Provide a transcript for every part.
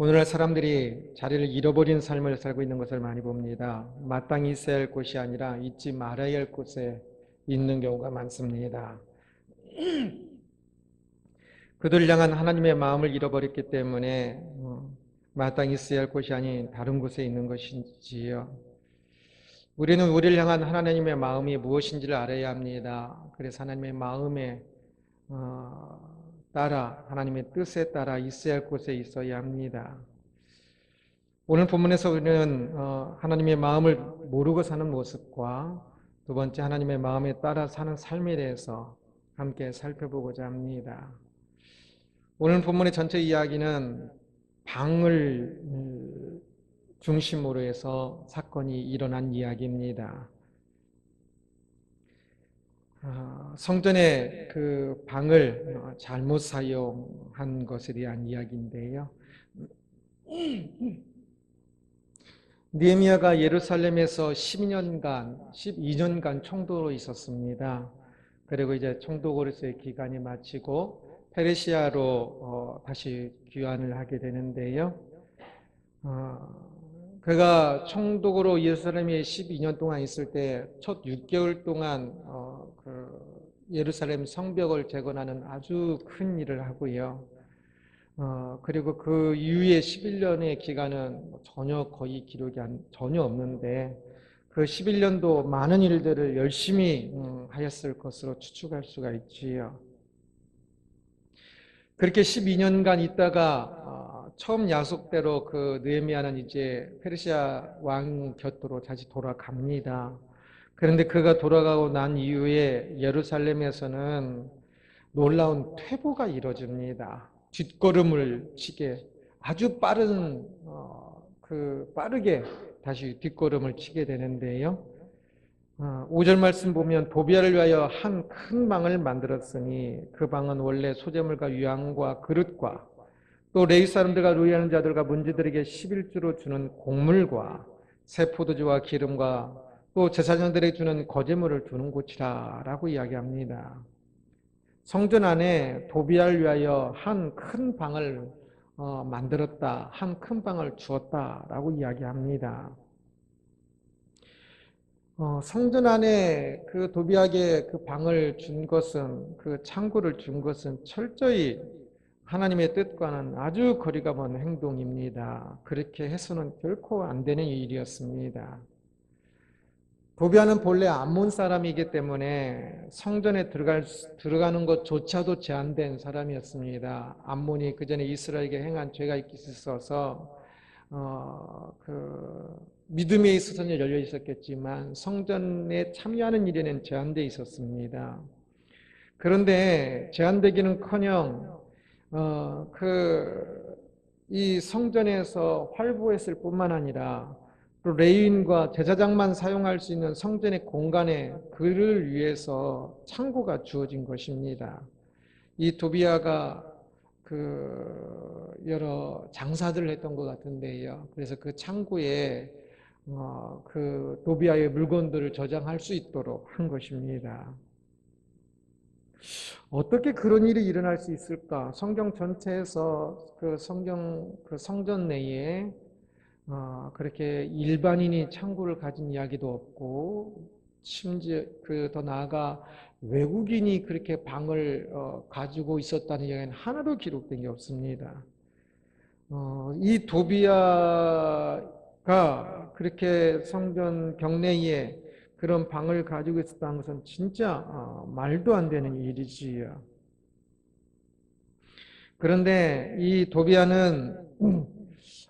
오늘날 사람들이 자리를 잃어버린 삶을 살고 있는 것을 많이 봅니다. 마땅히 있어야 할 곳이 아니라 잊지 말아야 할 곳에 있는 경우가 많습니다. 그들 향한 하나님의 마음을 잃어버렸기 때문에 마땅히 있어야 할 곳이 아닌 다른 곳에 있는 것이지요. 우리는 우리를 향한 하나님의 마음이 무엇인지를 알아야 합니다. 그래서 하나님의 마음에 따라, 하나님의 뜻에 따라 있어야 할 곳에 있어야 합니다. 오늘 본문에서 우리는 하나님의 마음을 모르고 사는 모습과 두 번째 하나님의 마음에 따라 사는 삶에 대해서 함께 살펴보고자 합니다. 오늘 본문의 전체 이야기는 방을 중심으로 해서 사건이 일어난 이야기입니다. 성전의 그 방을 잘못 사용한 것에 대한 이야기인데요. 느헤미야가 예루살렘에서 12년간 총독으로 있었습니다. 그리고 이제 총독으로서의 기간이 마치고 페르시아로 다시 귀환을 하게 되는데요. 그가 총독으로 예루살렘에 12년 동안 있을 때 첫 6개월 동안 예루살렘 성벽을 재건하는 아주 큰 일을 하고요. 그리고 그 이후에 11년의 기간은 전혀 거의 기록이 전혀 없는데 그 11년도 많은 일들을 열심히 하였을 것으로 추측할 수가 있지요. 그렇게 12년간 있다가 처음 약속대로 그 느헤미야는 이제 페르시아 왕 곁으로 다시 돌아갑니다. 그런데 그가 돌아가고 난 이후에 예루살렘에서는 놀라운 퇴보가 이루어집니다. 뒷걸음을 치게 아주 빠르게 다시 뒷걸음을 치게 되는데요. 5절 말씀 보면 도비아를 위하여 한 큰 방을 만들었으니 그 방은 원래 소재물과 유향과 그릇과 또 레위 사람들과 루이하는 자들과 문지들에게 11주로 주는 곡물과 새 포도주와 기름과 또 제사장들에게 주는 거제물을 두는 곳이라 라고 이야기합니다. 성전 안에 도비아를 위하여 한 큰 방을 만들었다, 한 큰 방을 주었다라고 이야기합니다. 성전 안에 그 도비아에게 그 방을 준 것은, 그 창고를 준 것은 철저히 하나님의 뜻과는 아주 거리가 먼 행동입니다. 그렇게 해서는 결코 안 되는 일이었습니다. 도비아는 본래 암몬 사람이기 때문에 성전에 들어가는 것조차도 제한된 사람이었습니다. 암몬이 그 전에 이스라엘에게 행한 죄가 있어서 믿음에 있어서는 열려 있었겠지만 성전에 참여하는 일에는 제한되어 있었습니다. 그런데 제한되기는커녕 이 성전에서 활보했을 뿐만 아니라 또 레위인과 제사장만 사용할 수 있는 성전의 공간에 그를 위해서 창고가 주어진 것입니다. 이 도비아가 여러 장사들을 했던 것 같은데요. 그래서 그 창고에 그 도비아의 물건들을 저장할 수 있도록 한 것입니다. 어떻게 그런 일이 일어날 수 있을까? 성경 전체에서 그 성전 내에 그렇게 일반인이 창고를 가진 이야기도 없고, 심지어 더 나아가 외국인이 그렇게 방을 가지고 있었다는 이야기는 하나도 기록된 게 없습니다. 이 도비아가 그렇게 성전 경내에 그런 방을 가지고 있었다는 것은 진짜 말도 안 되는 일이지요. 그런데 이 도비아는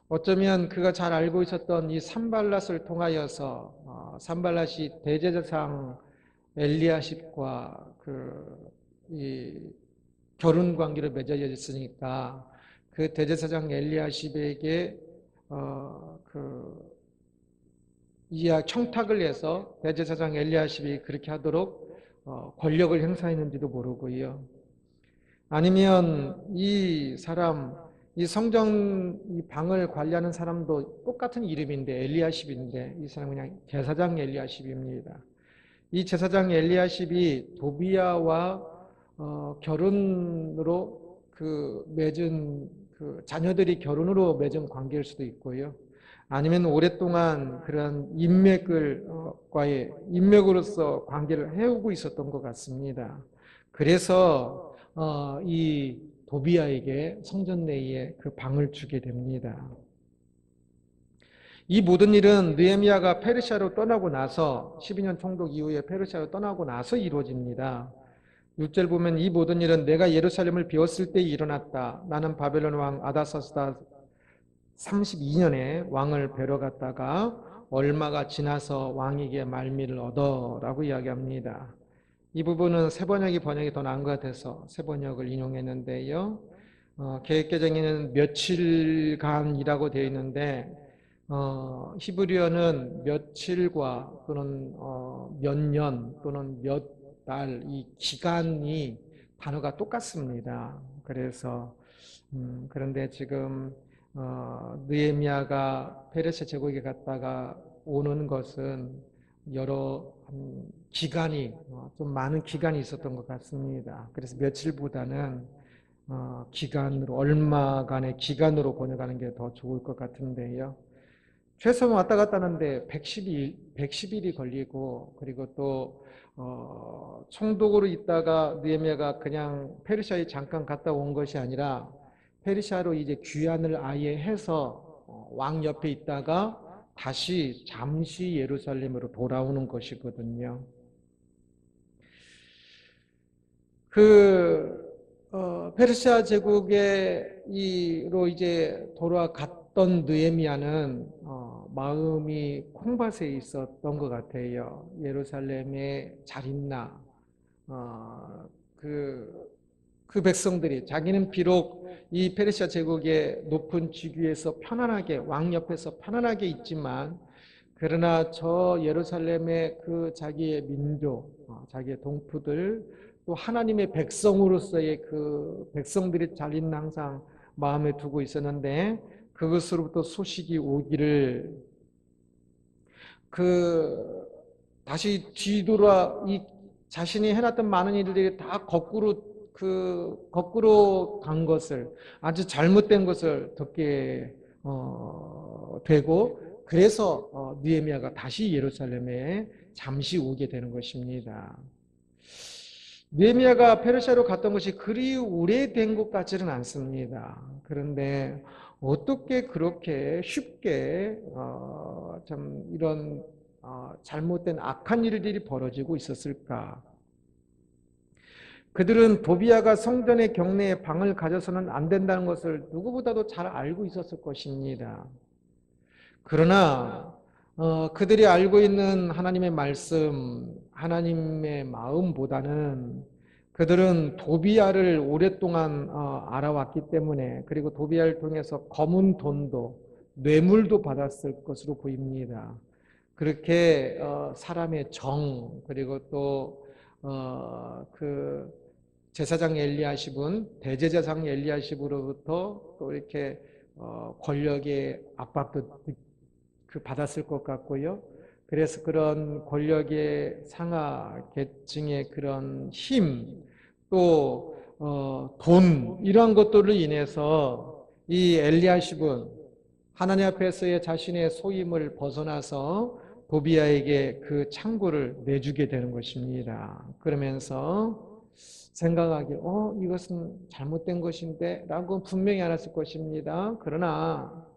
어쩌면 그가 잘 알고 있었던 이 산발랏을 통하여서 산발랏이 대제사장 엘리야십과 이 결혼 관계를 맺어 있으니까 그 대제사장 엘리야십에게 청탁을 해서 대제사장 엘리야십이 그렇게 하도록 권력을 행사했는지도 모르고요. 아니면 이 성전 이 방을 관리하는 사람도 똑같은 이름인데 엘리야십인데 이 사람은 그냥 제사장 엘리야십입니다. 이 제사장 엘리야십이 도비아와 결혼으로 맺은 그 자녀들이 결혼으로 맺은 관계일 수도 있고요. 아니면 오랫동안 그런 인맥과의 인맥으로서 관계를 해오고 있었던 것 같습니다. 그래서 이 도비아에게 성전 내에 그 방을 주게 됩니다. 이 모든 일은 느헤미야가 페르시아로 떠나고 나서 12년 총독 이후에 페르시아로 떠나고 나서 이루어집니다. 6절 보면 이 모든 일은 내가 예루살렘을 비웠을 때 일어났다. 나는 바벨론 왕 아다사스다 32년에 왕을 뵈러 갔다가 얼마가 지나서 왕에게 말미를 얻어라고 이야기합니다. 이 부분은 세번역이 번역이 더 나은 것 같아서 세번역을 인용했는데요. 개역개정에는 며칠간이라고 되어 있는데 히브리어는 며칠과 또는 몇 년 또는 몇 달 이 기간이 단어가 똑같습니다. 그래서 그런데 지금 느헤미야가 페르시아 제국에 갔다가 오는 것은 여러 기간이 좀 많은 기간이 있었던 것 같습니다. 그래서 며칠보다는 기간으로 얼마간의 기간으로 번역하는 게 더 좋을 것 같은데요. 최소한 왔다 갔다 하는데 110일이 걸리고 그리고 또 총독으로 있다가 느헤미야가 그냥 페르시아에 잠깐 갔다 온 것이 아니라 페르시아로 이제 귀환을 아예 해서 왕 옆에 있다가 다시 잠시 예루살렘으로 돌아오는 것이거든요. 페르시아 제국으로 이제 돌아갔던 느헤미야는 마음이 콩밭에 있었던 것 같아요. 예루살렘에 잘 있나? 그 백성들이 자기는 비록 이 페르시아 제국의 높은 직위에서 편안하게 왕 옆에서 편안하게 있지만 그러나 저 예루살렘의 그 자기의 민족, 자기의 동포들 또 하나님의 백성으로서의 그 백성들이 잘 있는 항상 마음에 두고 있었는데 그것으로부터 소식이 오기를 다시 뒤돌아 이 자신이 해놨던 많은 일들이 다 거꾸로 간 것을 아주 잘못된 것을 듣게 되고 그래서 느헤미야가 다시 예루살렘에 잠시 오게 되는 것입니다. 느헤미야가 페르시아로 갔던 것이 그리 오래된 것 같지는 않습니다. 그런데 어떻게 그렇게 쉽게 참 이런 잘못된 악한 일들이 벌어지고 있었을까? 그들은 도비아가 성전의 경내에 방을 가져서는 안 된다는 것을 누구보다도 잘 알고 있었을 것입니다. 그러나 그들이 알고 있는 하나님의 말씀, 하나님의 마음보다는 그들은 도비아를 오랫동안 알아왔기 때문에 그리고 도비아를 통해서 검은 돈도 뇌물도 받았을 것으로 보입니다. 그렇게 사람의 정 그리고 또 제사장 엘리야십은 대제사장 엘리야십으로부터 또 이렇게 권력의 압박도 받았을 것 같고요. 그래서 그런 권력의 상하 계층의 그런 힘, 또 돈 이러한 것들을 인해서 이 엘리야십은 하나님 앞에서의 자신의 소임을 벗어나서 도비아에게 그 창고를 내주게 되는 것입니다. 그러면서 생각하기에 이것은 잘못된 것인데 라고 분명히 알았을 것입니다. 그러나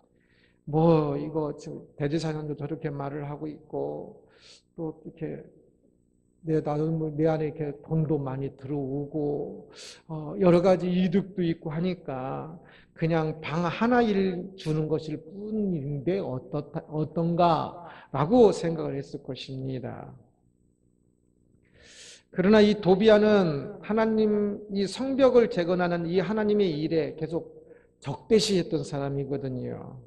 이거 대제사장도 저렇게 말을 하고 있고 또 이렇게 나도 내 안에 이렇게 돈도 많이 들어오고 여러 가지 이득도 있고 하니까 그냥 방 하나를 주는 것일 뿐인데 어떤가라고 생각을 했을 것입니다. 그러나 이 도비아는 이 성벽을 재건하는 이 하나님의 일에 계속 적대시했던 사람이거든요.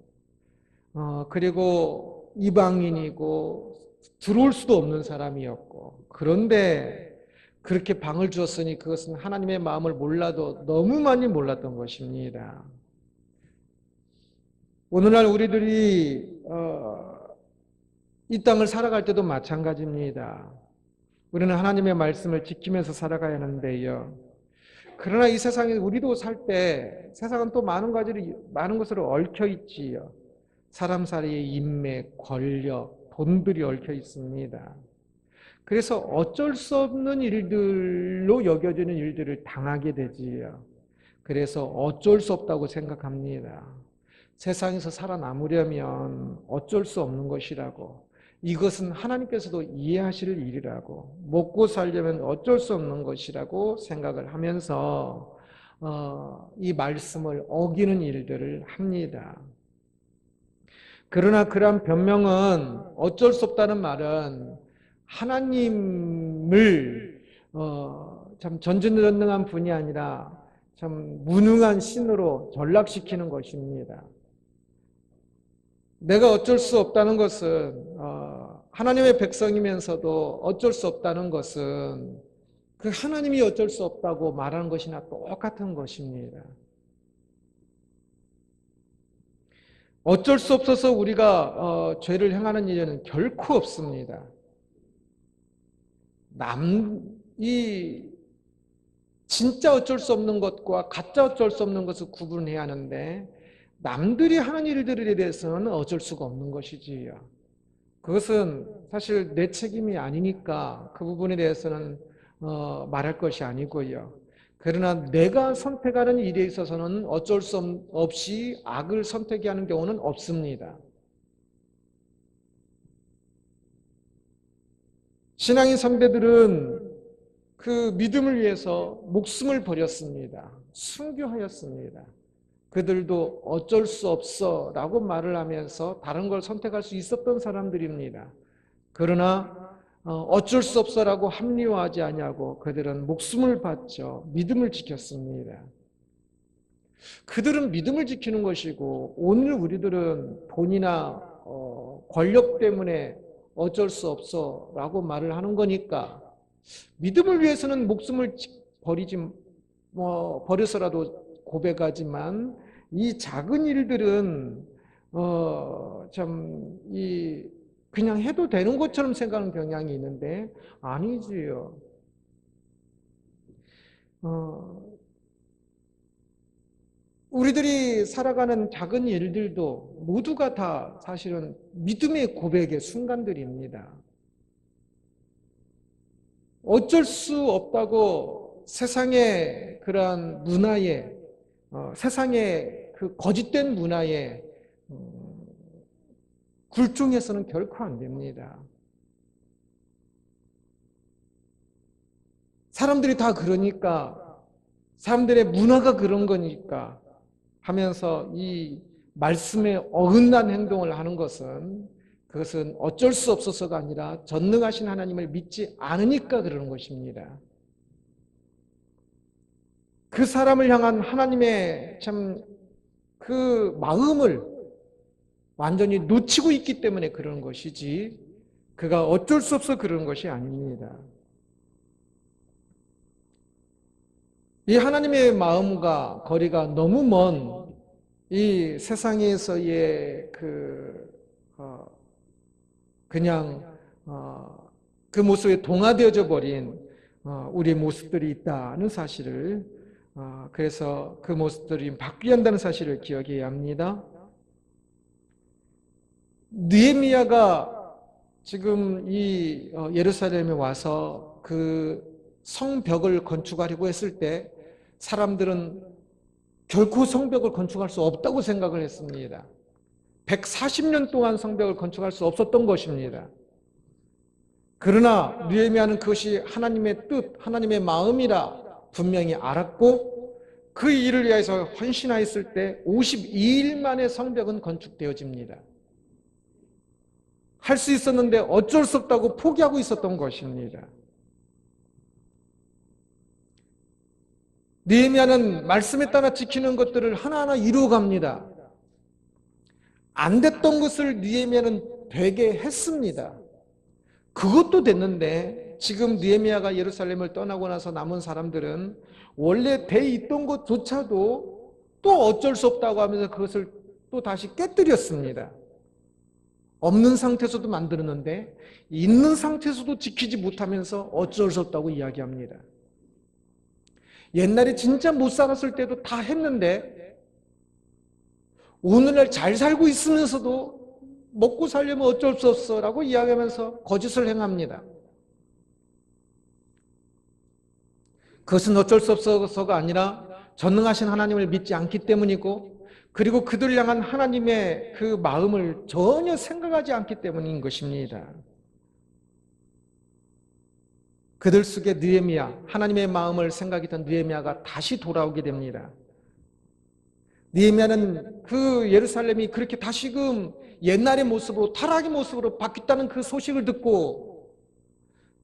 그리고 이방인이고 들어올 수도 없는 사람이었고 그런데 그렇게 방을 주었으니 그것은 하나님의 마음을 몰라도 너무 많이 몰랐던 것입니다. 오늘날 우리들이 이 땅을 살아갈 때도 마찬가지입니다. 우리는 하나님의 말씀을 지키면서 살아가야 하는데요. 그러나 이 세상에 우리도 살 때 세상은 또 많은 것으로 얽혀 있지요. 사람 사이에 인맥, 권력, 돈들이 얽혀 있습니다. 그래서 어쩔 수 없는 일들로 여겨지는 일들을 당하게 되지요. 그래서 어쩔 수 없다고 생각합니다. 세상에서 살아남으려면 어쩔 수 없는 것이라고, 이것은 하나님께서도 이해하실 일이라고, 먹고 살려면 어쩔 수 없는 것이라고 생각을 하면서 이 말씀을 어기는 일들을 합니다. 그러나 그러한 변명은, 어쩔 수 없다는 말은 하나님을 참 전지전능한 분이 아니라 참 무능한 신으로 전락시키는 것입니다. 내가 어쩔 수 없다는 것은, 하나님의 백성이면서도 어쩔 수 없다는 것은 그 하나님이 어쩔 수 없다고 말하는 것이나 똑같은 것입니다. 어쩔 수 없어서 우리가 죄를 행하는 일에는 결코 없습니다. 이 진짜 어쩔 수 없는 것과 가짜 어쩔 수 없는 것을 구분해야 하는데, 남들이 하는 일들에 대해서는 어쩔 수가 없는 것이지요. 그것은 사실 내 책임이 아니니까 그 부분에 대해서는 말할 것이 아니고요. 그러나 내가 선택하는 일에 있어서는 어쩔 수 없이 악을 선택해야 하는 경우는 없습니다. 신앙의 선배들은 그 믿음을 위해서 목숨을 버렸습니다. 순교하였습니다. 그들도 어쩔 수 없어 라고 말을 하면서 다른 걸 선택할 수 있었던 사람들입니다. 그러나 어쩔 수 없어 라고 합리화하지 아니하고 그들은 목숨을 바쳐 믿음을 지켰습니다. 그들은 믿음을 지키는 것이고, 오늘 우리들은 돈이나 권력 때문에 어쩔 수 없어 라고 말을 하는 거니까, 믿음을 위해서는 목숨을 버려서라도 고백하지만, 이 작은 일들은 그냥 해도 되는 것처럼 생각하는 경향이 있는데 아니지요. 우리들이 살아가는 작은 일들도 모두가 다 사실은 믿음의 고백의 순간들입니다. 어쩔 수 없다고 세상의 그러한 문화에, 세상의 그 거짓된 문화에 굴종해서는 결코 안 됩니다. 사람들이 다 그러니까, 사람들의 문화가 그런 거니까 하면서 이 말씀에 어긋난 행동을 하는 것은, 그것은 어쩔 수 없어서가 아니라 전능하신 하나님을 믿지 않으니까 그러는 것입니다. 그 사람을 향한 하나님의 참 그 마음을 완전히 놓치고 있기 때문에 그러는 것이지, 그가 어쩔 수 없어 그러는 것이 아닙니다. 이 하나님의 마음과 거리가 너무 먼 이 세상에서의 그냥 그 모습에 동화되어져 버린 우리의 모습들이 있다는 사실을, 그래서 그 모습들이 바뀌어야 한다는 사실을 기억해야 합니다. 느헤미야가 지금 이 예루살렘에 와서 그 성벽을 건축하려고 했을 때 사람들은 결코 성벽을 건축할 수 없다고 생각을 했습니다. 140년 동안 성벽을 건축할 수 없었던 것입니다. 그러나 느헤미야는 그것이 하나님의 뜻, 하나님의 마음이라 분명히 알았고, 그 일을 위해서 헌신하였을 때 52일 만에 성벽은 건축되어집니다. 할 수 있었는데 어쩔 수 없다고 포기하고 있었던 것입니다. 느헤미야는 말씀에 따라 지키는 것들을 하나하나 이루어갑니다. 안 됐던 것을 느헤미야는 되게 했습니다. 그것도 됐는데 지금 느헤미야가 예루살렘을 떠나고 나서 남은 사람들은 원래 돼 있던 것조차도 또 어쩔 수 없다고 하면서 그것을 또 다시 깨뜨렸습니다. 없는 상태에서도 만들었는데 있는 상태에서도 지키지 못하면서 어쩔 수 없다고 이야기합니다. 옛날에 진짜 못 살았을 때도 다 했는데 오늘날 잘 살고 있으면서도 먹고 살려면 어쩔 수 없어 라고 이야기하면서 거짓을 행합니다. 그것은 어쩔 수 없어서가 아니라 전능하신 하나님을 믿지 않기 때문이고, 그리고 그들 향한 하나님의 그 마음을 전혀 생각하지 않기 때문인 것입니다. 그들 속에 느헤미야, 하나님의 마음을 생각했던 느헤미야가 다시 돌아오게 됩니다. 느헤미야는 그 예루살렘이 그렇게 다시금 옛날의 모습으로, 타락의 모습으로 바뀌었다는 그 소식을 듣고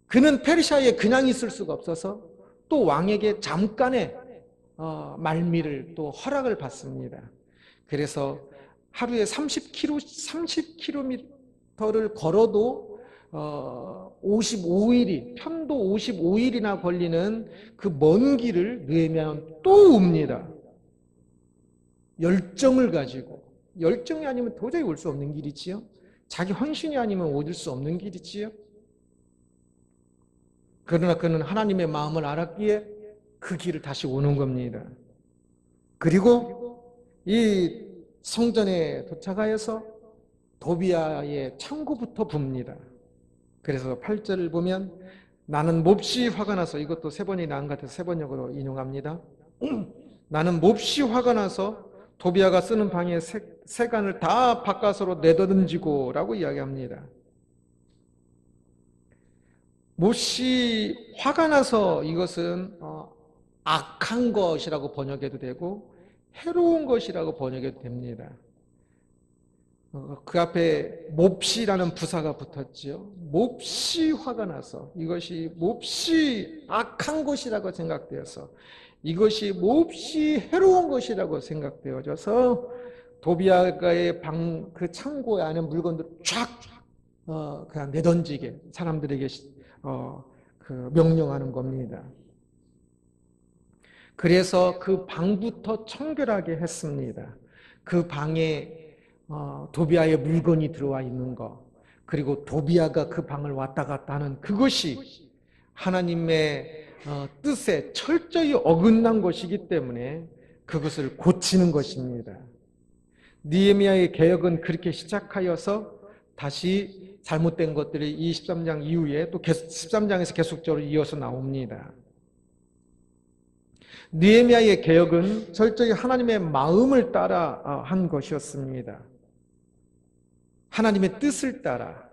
그는 페르시아에 그냥 있을 수가 없어서 또 왕에게 잠깐의 말미를 또 허락을 받습니다. 그래서 하루에 30km를 걸어도 55일이, 편도 55일이나 걸리는 그 먼 길을 느헤미야는 또 옵니다. 열정을 가지고. 열정이 아니면 도저히 올 수 없는 길이지요. 자기 헌신이 아니면 얻을 수 없는 길이지요. 그러나 그는 하나님의 마음을 알았기에 그 길을 다시 오는 겁니다. 그리고 이 성전에 도착하여서 도비야의 창고부터 붑니다. 그래서 8절을 보면 나는 몹시 화가 나서, 이것도 세 번이 나은 것 같아서 세 번역으로 인용합니다. 나는 몹시 화가 나서 도비야가 쓰는 방의 세간을 다 바깥으로 내던지고 라고 이야기합니다. 몹시 화가 나서, 이것은 악한 것이라고 번역해도 되고 해로운 것이라고 번역해도 됩니다. 그 앞에 몹시라는 부사가 붙었지요. 몹시 화가 나서, 이것이 몹시 악한 것이라고 생각되어서, 이것이 몹시 해로운 것이라고 생각되어져서 도비야가의 방, 그 창고에 안에 물건들을 쫙 그냥 내던지게 사람들에게 그 명령하는 겁니다. 그래서 그 방부터 청결하게 했습니다. 그 방에 도비야의 물건이 들어와 있는 것, 그리고 도비야가 그 방을 왔다 갔다 하는 그것이 하나님의 뜻에 철저히 어긋난 것이기 때문에 그것을 고치는 것입니다. 느헤미야의 개혁은 그렇게 시작하여서 다시 잘못된 것들이 23장 이후에 또 13장에서 계속적으로 이어서 나옵니다. 느헤미야의 개혁은 철저히 하나님의 마음을 따라 한 것이었습니다. 하나님의 뜻을 따라.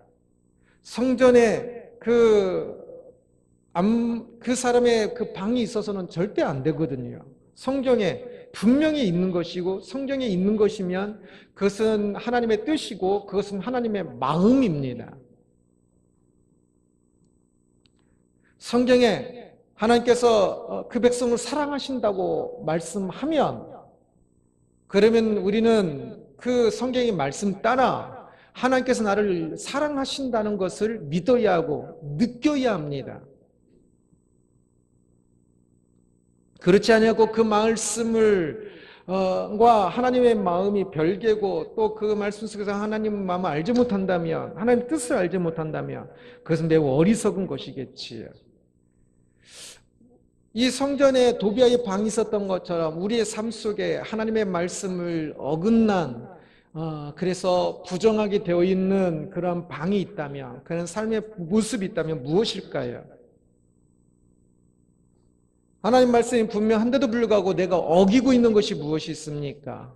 성전에 그 사람의 그 방이 있어서는 절대 안 되거든요. 성경에 분명히 있는 것이고, 성경에 있는 것이면 그것은 하나님의 뜻이고 그것은 하나님의 마음입니다. 성경에 하나님께서 그 백성을 사랑하신다고 말씀하면, 그러면 우리는 그 성경의 말씀 따라 하나님께서 나를 사랑하신다는 것을 믿어야 하고 느껴야 합니다. 그렇지 않냐고 그 말씀을 과 하나님의 마음이 별개고, 또 그 말씀 속에서 하나님 마음을 알지 못한다면, 하나님 뜻을 알지 못한다면 그것은 매우 어리석은 것이겠지요. 이 성전에 도비야의 방이 있었던 것처럼 우리의 삶 속에 하나님의 말씀을 어긋난, 그래서 부정하게 되어 있는 그런 방이 있다면, 그런 삶의 모습이 있다면 무엇일까요? 하나님 말씀이 분명한데도 불구하고 내가 어기고 있는 것이 무엇이 있습니까?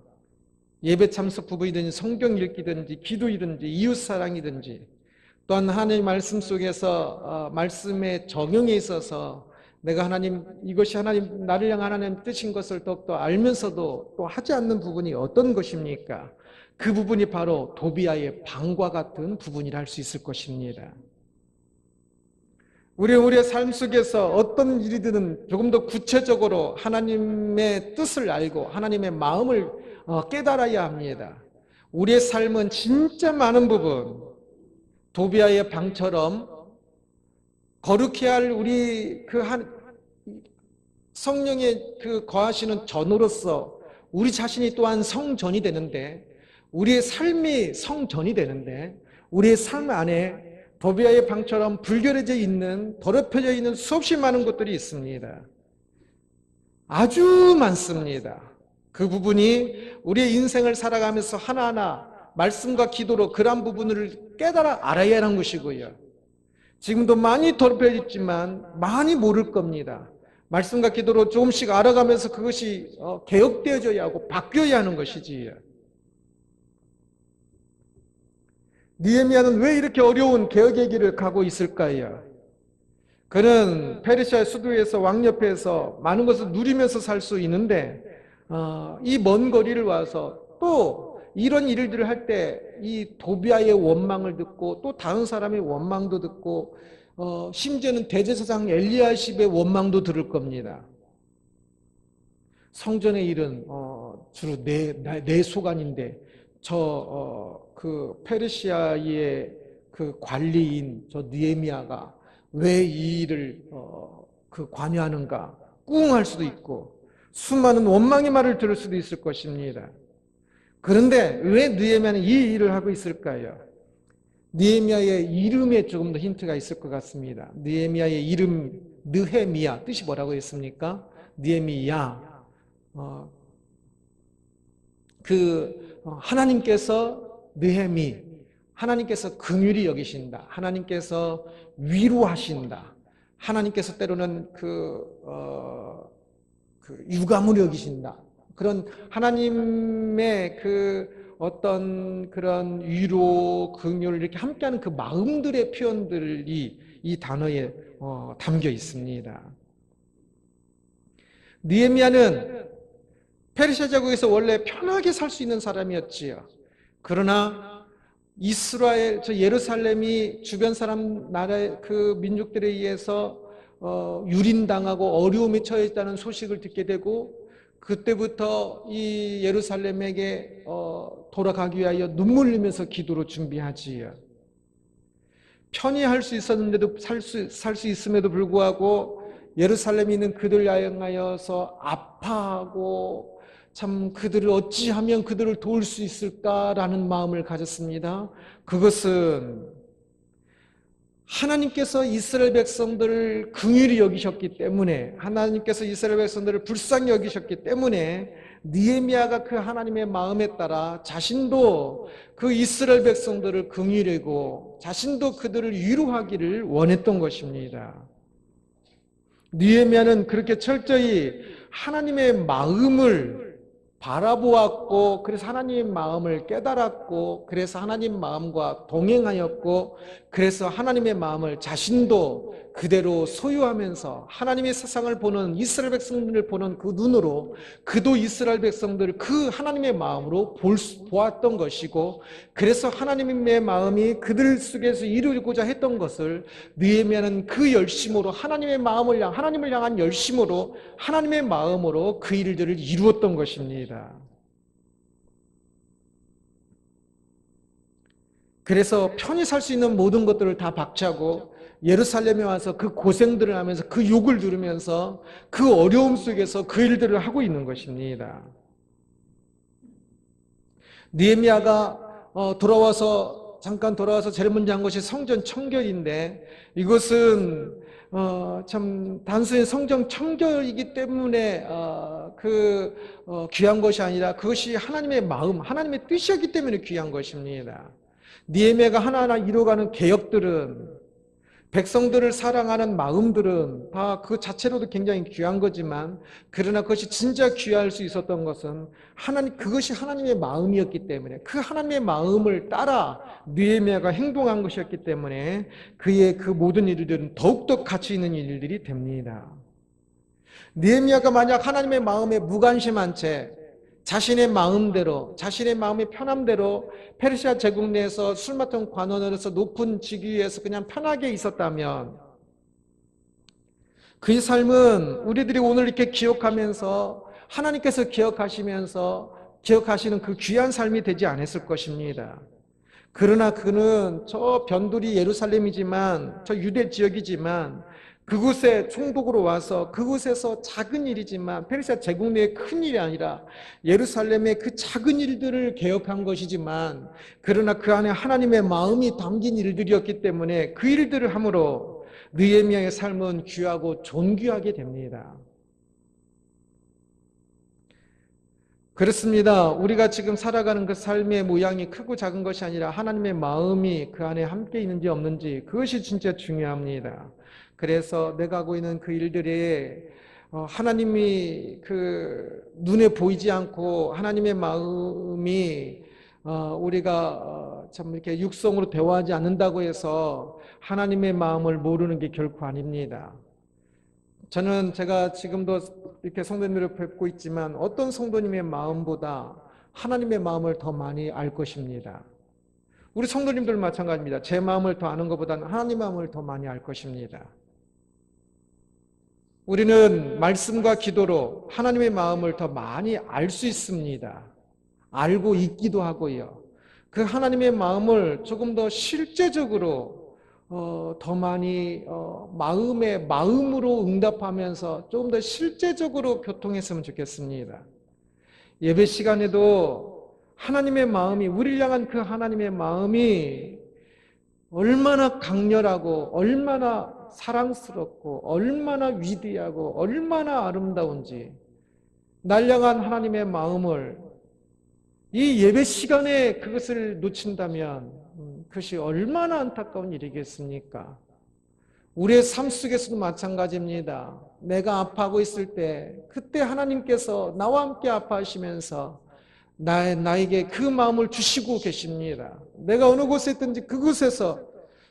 예배 참석 부부이든지 성경 읽기든지 기도이든지 이웃사랑이든지, 또한 하나님 말씀 속에서 말씀의 적용에 있어서 내가 하나님, 이것이 하나님, 나를 향한 하나님 뜻인 것을 더욱더 알면서도 또 하지 않는 부분이 어떤 것입니까? 그 부분이 바로 도비야의 방과 같은 부분이라 할 수 있을 것입니다. 우리의 삶 속에서 어떤 일이든 조금 더 구체적으로 하나님의 뜻을 알고 하나님의 마음을 깨달아야 합니다. 우리의 삶은 진짜 많은 부분, 도비야의 방처럼 거룩해야 할 우리 성령의 그 거하시는 전으로서 우리 자신이 또한 성전이 되는데, 우리의 삶이 성전이 되는데, 우리의 삶 안에 도비야의 방처럼 불결해져 있는, 더럽혀져 있는 수없이 많은 것들이 있습니다. 아주 많습니다. 그 부분이 우리의 인생을 살아가면서 하나하나 말씀과 기도로 그러한 부분을 깨달아 알아야 하는 것이고요. 지금도 많이 더럽혀졌지만 많이 모를 겁니다. 말씀과 기도로 조금씩 알아가면서 그것이 개혁되어져야 하고 바뀌어야 하는 것이지요. 느헤미야는 왜 이렇게 어려운 개혁의 길을 가고 있을까요? 그는 페르시아 수도에서 왕옆에서 많은 것을 누리면서 살 수 있는데 이 먼 거리를 와서 또 이런 일들을 할 때 이 도비아의 원망을 듣고 또 다른 사람의 원망도 듣고 심지어는 대제사장 엘리야십의 원망도 들을 겁니다. 성전의 일은 주로 내 소관인데 그 페르시아의 그 관리인 저 느헤미야가 왜 이 일을 관여하는가 꿍할 수도 있고 수많은 원망의 말을 들을 수도 있을 것입니다. 그런데 왜 느헤미야는 이 일을 하고 있을까요? 느헤미야의 이름에 조금 더 힌트가 있을 것 같습니다. 느헤미야의 이름 느헤미야 뜻이 뭐라고 했습니까? 느헤미야 하나님께서 느헤미 하나님께서 긍휼히 여기신다. 하나님께서 위로하신다. 하나님께서 때로는 유감을 여기신다. 그런 하나님의 어떤 그런 위로, 긍휼을 이렇게 함께하는 그 마음들의 표현들이 이 단어에 담겨 있습니다. 느헤미야는 페르시아 제국에서 원래 편하게 살 수 있는 사람이었지요. 그러나 이스라엘, 예루살렘이 주변 사람 나라의 그 민족들에 의해서 유린당하고 어려움에 처해 있다는 소식을 듣게 되고 그때부터 이 예루살렘에게 돌아가기 위하여 눈물 흘리면서 기도로 준비하지요. 편히 할 수 있었는데도 살 수 있음에도 불구하고 예루살렘에 있는 그들을 향하여서 아파하고 참 그들을 어찌하면 그들을 도울 수 있을까라는 마음을 가졌습니다. 그것은 하나님께서 이스라엘 백성들을 긍휼히 여기셨기 때문에 하나님께서 이스라엘 백성들을 불쌍히 여기셨기 때문에 느헤미야가 그 하나님의 마음에 따라 자신도 그 이스라엘 백성들을 긍휼히 여기고 자신도 그들을 위로하기를 원했던 것입니다. 느헤미야는 그렇게 철저히 하나님의 마음을 바라보았고 그래서 하나님의 마음을 깨달았고 그래서 하나님 마음과 동행하였고 그래서 하나님의 마음을 자신도 그대로 소유하면서 하나님의 세상을 보는 이스라엘 백성들을 보는 그 눈으로 그도 이스라엘 백성들을 그 하나님의 마음으로 보았던 것이고 그래서 하나님의 마음이 그들 속에서 이루고자 했던 것을 느헤미야는 그 열심으로 하나님을 향한 열심으로 하나님의 마음으로 그 일들을 이루었던 것입니다. 그래서 편히 살 수 있는 모든 것들을 다 박차고 예루살렘에 와서 그 고생들을 하면서 그 욕을 들으면서 그 어려움 속에서 그 일들을 하고 있는 것입니다. 느헤미야가 잠깐 돌아와서 제일 먼저 한 것이 성전 청결인데 이것은 참 단순히 성전 청결이기 때문에 귀한 것이 아니라 그것이 하나님의 마음, 하나님의 뜻이었기 때문에 귀한 것입니다. 느헤미야가 하나하나 이루어가는 개혁들은 백성들을 사랑하는 마음들은 다 그 자체로도 굉장히 귀한 거지만 그러나 그것이 진짜 귀할 수 있었던 것은 그것이 하나님의 마음이었기 때문에 그 하나님의 마음을 따라 느헤미야가 행동한 것이었기 때문에 그의 그 모든 일들은 더욱더 가치 있는 일들이 됩니다. 느헤미야가 만약 하나님의 마음에 무관심한 채 자신의 마음대로 자신의 마음의 편함대로 페르시아 제국 내에서 술 맡은 관원으로서 높은 직위에서 그냥 편하게 있었다면 그의 삶은 우리들이 오늘 이렇게 기억하면서 하나님께서 기억하시는 그 귀한 삶이 되지 않았을 것입니다. 그러나 그는 저 변두리 예루살렘이지만 저 유대 지역이지만 그곳에 총독으로 와서 그곳에서 작은 일이지만 페르시아 제국 내의 큰 일이 아니라 예루살렘의 그 작은 일들을 개혁한 것이지만 그러나 그 안에 하나님의 마음이 담긴 일들이었기 때문에 그 일들을 함으로 느헤미야의 삶은 귀하고 존귀하게 됩니다. 그렇습니다. 우리가 지금 살아가는 그 삶의 모양이 크고 작은 것이 아니라 하나님의 마음이 그 안에 함께 있는지 없는지, 그것이 진짜 중요합니다. 그래서 내가 하고 있는 그 일들에 하나님이 그 눈에 보이지 않고 하나님의 마음이 우리가 참 이렇게 육성으로 대화하지 않는다고 해서 하나님의 마음을 모르는 게 결코 아닙니다. 저는 제가 지금도 이렇게 성도님들을 뵙고 있지만 어떤 성도님의 마음보다 하나님의 마음을 더 많이 알 것입니다. 우리 성도님들 마찬가지입니다. 제 마음을 더 아는 것보다는 하나님의 마음을 더 많이 알 것입니다. 우리는 말씀과 기도로 하나님의 마음을 더 많이 알 수 있습니다. 알고 있기도 하고요. 그 하나님의 마음을 조금 더 실제적으로 더 많이 마음으로 응답하면서 조금 더 실제적으로 교통했으면 좋겠습니다. 예배 시간에도 하나님의 마음이, 우리를 향한 그 하나님의 마음이 얼마나 강렬하고 얼마나 사랑스럽고 얼마나 위대하고 얼마나 아름다운지, 날 향한 하나님의 마음을 이 예배 시간에 그것을 놓친다면 그것이 얼마나 안타까운 일이겠습니까? 우리의 삶 속에서도 마찬가지입니다. 내가 아파하고 있을 때 그때 하나님께서 나와 함께 아파하시면서 나에게 그 마음을 주시고 계십니다. 내가 어느 곳에 있든지 그곳에서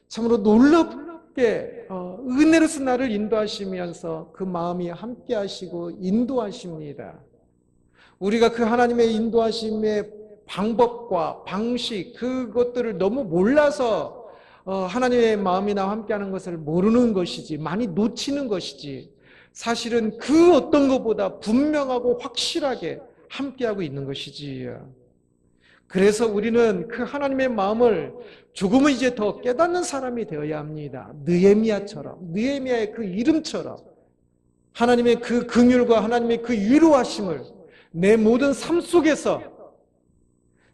참으로 놀랍게 은혜로서 나를 인도하시면서 그 마음이 함께 하시고 인도하십니다. 우리가 그 하나님의 인도하심의 방법과 방식, 그것들을 너무 몰라서 하나님의 마음이 나와 함께하는 것을 모르는 것이지, 많이 놓치는 것이지, 사실은 그 어떤 것보다 분명하고 확실하게 함께하고 있는 것이지요. 그래서 우리는 그 하나님의 마음을 조금은 이제 더 깨닫는 사람이 되어야 합니다. 느헤미야의 그 이름처럼 하나님의 그 긍휼과 하나님의 그 위로하심을 내 모든 삶 속에서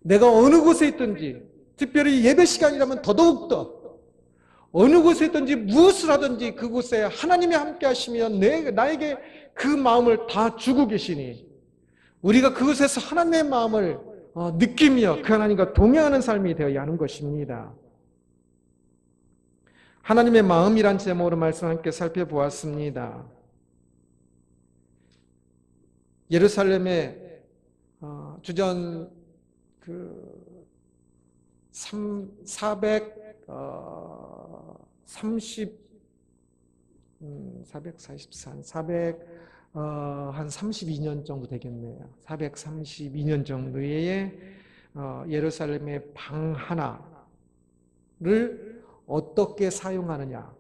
내가 어느 곳에 있든지, 특별히 예배 시간이라면 더더욱더 어느 곳에 있든지 무엇을 하든지 그곳에 하나님이 함께 하시면 나에게 그 마음을 다 주고 계시니 우리가 그곳에서 하나님의 마음을 느끼며 그 하나님과 동행하는 삶이 되어야 하는 것입니다. 하나님의 마음이란 제목으로 말씀 함께 살펴보았습니다. 예루살렘에 주전 432년 정도 되겠네요. 432년 정도의 예루살렘의 방 하나를 어떻게 사용하느냐,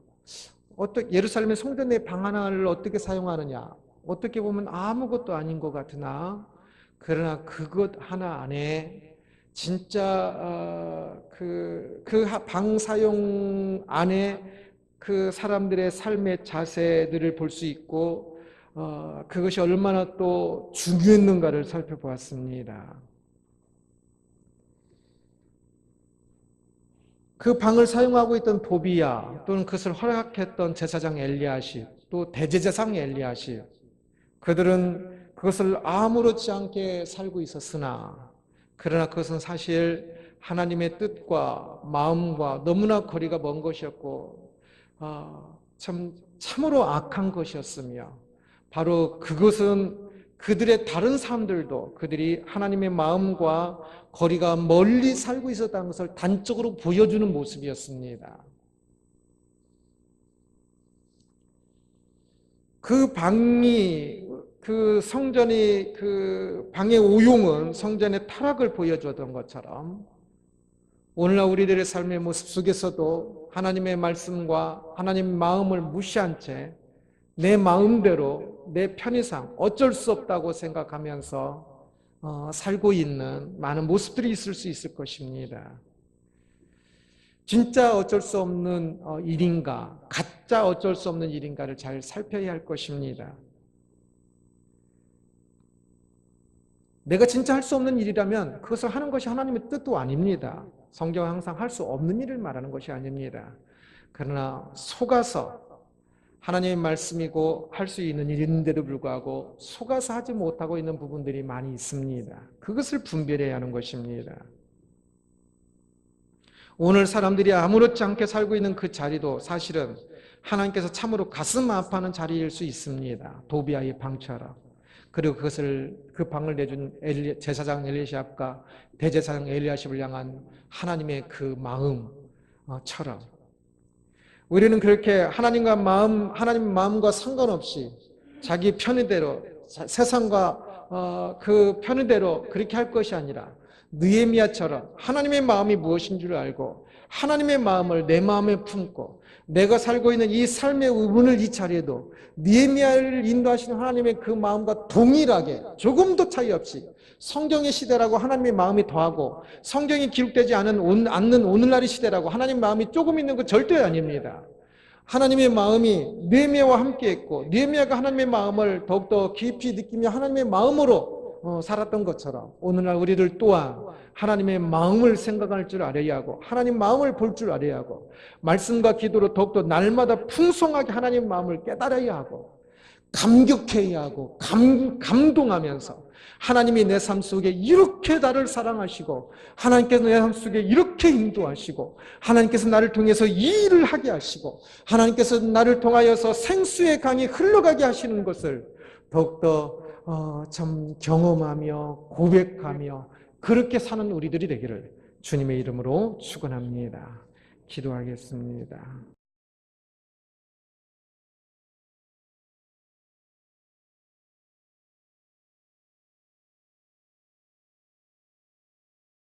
예루살렘의 성전의 방 하나를 어떻게 사용하느냐, 어떻게 보면 아무것도 아닌 것 같으나 그러나 그것 하나 안에 진짜 그 방 사용 안에 그 사람들의 삶의 자세들을 볼 수 있고 그것이 얼마나 또 중요했는가를 살펴보았습니다. 그 방을 사용하고 있던 도비야, 또는 그것을 허락했던 제사장 엘리야십, 또 대제사장 엘리야십, 그들은 그것을 아무렇지 않게 살고 있었으나 그러나 그것은 사실 하나님의 뜻과 마음과 너무나 거리가 먼 것이었고 참으로 악한 것이었으며, 바로 그것은 그들의 다른 사람들도 그들이 하나님의 마음과 거리가 멀리 살고 있었다는 것을 단적으로 보여주는 모습이었습니다. 그 방이, 그 성전이, 그 방의 오용은 성전의 타락을 보여주었던 것처럼 오늘날 우리들의 삶의 모습 속에서도 하나님의 말씀과 하나님의 마음을 무시한 채 내 마음대로 내 편의상 어쩔 수 없다고 생각하면서 살고 있는 많은 모습들이 있을 수 있을 것입니다. 진짜 어쩔 수 없는 일인가, 가짜 어쩔 수 없는 일인가를 잘 살펴야 할 것입니다. 내가 진짜 할 수 없는 일이라면 그것을 하는 것이 하나님의 뜻도 아닙니다. 성경은 항상 할 수 없는 일을 말하는 것이 아닙니다. 그러나 속아서 하나님의 말씀이고 할 수 있는 일인데도 불구하고 속아서 하지 못하고 있는 부분들이 많이 있습니다. 그것을 분별해야 하는 것입니다. 오늘 사람들이 아무렇지 않게 살고 있는 그 자리도 사실은 하나님께서 참으로 가슴 아파하는 자리일 수 있습니다. 도비아의 방처럼. 그리고 그 방을 내준 제사장 엘리시압과 대제사장 엘리야십을 향한 하나님의 그 마음처럼 우리는 그렇게 하나님 마음과 상관없이 자기 편의대로 세상과 그 편의대로 그렇게 할 것이 아니라 느헤미야처럼 하나님의 마음이 무엇인 줄 알고 하나님의 마음을 내 마음에 품고 내가 살고 있는 이 삶의 오늘 이 자리에도 느헤미야를 인도하시는 하나님의 그 마음과 동일하게 조금도 차이 없이 성경의 시대라고 하나님의 마음이 더하고 성경이 기록되지 않는 오늘날의 시대라고 하나님의 마음이 조금 있는 거 절대 아닙니다. 하나님의 마음이 느헤미야와 함께했고 느헤미야가 하나님의 마음을 더욱더 깊이 느끼며 하나님의 마음으로 살았던 것처럼 오늘날 우리들 또한 하나님의 마음을 생각할 줄 알아야 하고 하나님 마음을 볼 줄 알아야 하고 말씀과 기도로 더욱더 날마다 풍성하게 하나님 마음을 깨달아야 하고 감격해야 하고 감동하면서 하나님이 내 삶 속에 이렇게 나를 사랑하시고 하나님께서 내 삶 속에 이렇게 인도하시고 하나님께서 나를 통해서 이 일을 하게 하시고 하나님께서 나를 통하여서 생수의 강이 흘러가게 하시는 것을 더욱더 참 경험하며 고백하며 그렇게 사는 우리들이 되기를 주님의 이름으로 축원합니다. 기도하겠습니다.